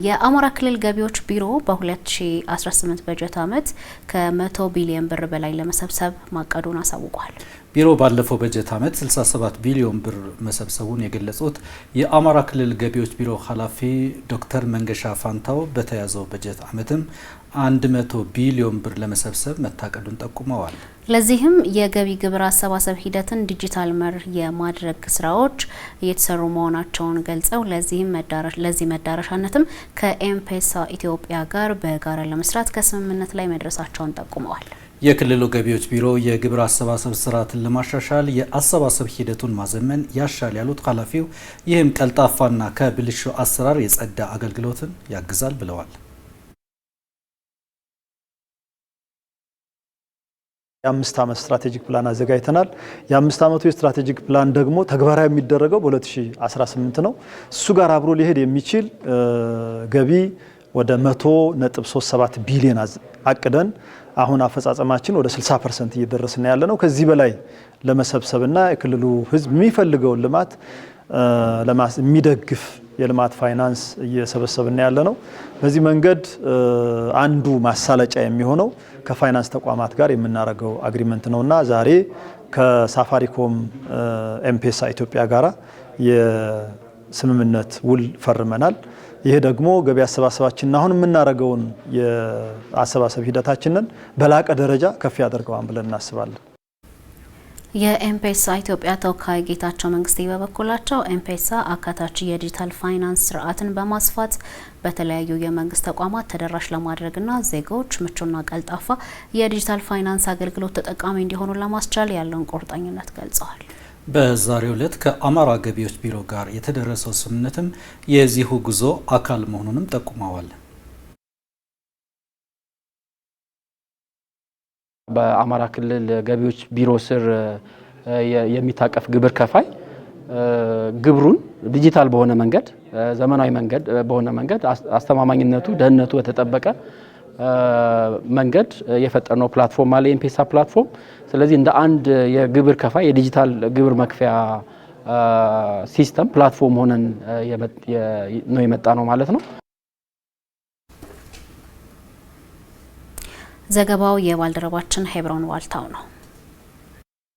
የአማራ ክልል ገቢዎች ቢሮ በ2018 በጀት ዓመት ከ100 ቢሊዮን ብር በላይ ለመሰብሰብ ማቀዱን አሳውቋል። ቢሮ ባለፈው በጀት ዓመት 67 ቢሊዮን ብር መሰብሰቡን የገለጹት የአማራ ክልል ገቢዎች ቢሮ ኃላፊ ዶክተር መንገሻ ፋንታው በተያዘው በጀት ዓመትም 100 ቢሊዮን ብር ለመሰብሰብ መታቀዱን ጠቁመዋል። ለዚህም የገቢ ግብር አሰባሰብ ሂደትን ዲጂታል መር የማድረግ ስራዎች እየተሰሩ መሆናቸውን ገልጸው ለዚህ መዳረሻነትም ከኤምፔሳ ኢትዮጵያ ጋር በጋራ ለመስራት ከስምምነት ላይ መድረሳቸውን ጠቁመዋል። የክልሉ ገቢዎች ቢሮ የግብር አሰባሰብ ስርዓትን ለማሻሻል የአሰባሰብ ሂደቱን ማዘመን ያሻል ያሉት ኃላፊው ይህም ቀልጣፋና ከብልሹ አሰራር የጸዳ አገልግሎትን ያግዛል ብለዋል። የ5 ዓመት ስትራቴጂክ ፕላን አዘጋጅተናል። የ5 ዓመቱ የስትራቴጂክ ፕላን ደግሞ ተግባራዊ የሚደረገው በ2018 ነው። እሱ ጋር አብሮ ሊሄድ የሚችል ገቢ ወደ 100.37 ቢሊዮን አቅደን አሁን አፈጻጸማችን ወደ 60% እየደረስን ያለ ነው። ከዚህ በላይ ለመሰብሰብና የክልሉ ሕዝብ የሚፈልገውን ልማት የሚደግፍ የልማት ፋይናንስ እየሰበሰብን ያለ ነው። በዚህ መንገድ አንዱ ማሳለጫ የሚሆነው ከፋይናንስ ተቋማት ጋር የምናደርገው አግሪመንት ነውና ዛሬ ከሳፋሪኮም ኤምፔሳ ኢትዮጵያ ጋራ የስምምነት ውል ፈርመናል። ይሄ ደግሞ ገቢ አሰባሰባችንን አሁን የምናደርገውን የአሰባሰብ ሂደታችንን በላቀ ደረጃ ከፍ ያደርገዋል ብለን እናስባለን። የኤምፔሳ ኢትዮጵያ ተወካይ ጌታቸው መንግስቴ በበኩላቸው ኤምፔሳ አካታች የዲጂታል ፋይናንስ ስርዓትን በማስፋት በተለያዩ የመንግስት ተቋማት ተደራሽ ለማድረግና ዜጎች ምቹና ቀልጣፋ የዲጂታል ፋይናንስ አገልግሎት ተጠቃሚ እንዲሆኑ ለማስቻል ያለውን ቁርጠኝነት ገልጸዋል። በዛሬው ዕለት ከአማራ ገቢዎች ቢሮ ጋር የተደረሰው ስምምነትም የዚሁ ጉዞ አካል መሆኑንም ጠቁመዋል። በአማራ ክልል ገቢዎች ቢሮ ስር የሚታቀፍ ግብር ከፋይ ግብሩን ዲጂታል በሆነ መንገድ ዘመናዊ መንገድ በሆነ መንገድ አስተማማኝነቱ ደህንነቱ የተጠበቀ መንገድ የፈጠነው ፕላትፎርም አለ ኤምፔሳ ፕላትፎርም። ስለዚህ እንደ አንድ የግብር ከፋይ የዲጂታል ግብር መክፈያ ሲስተም ፕላትፎርም ሆነን ነው የመጣ ነው ማለት ነው። ዘገባው የባልደረባችን ሄብሮን ዋልታው ነው።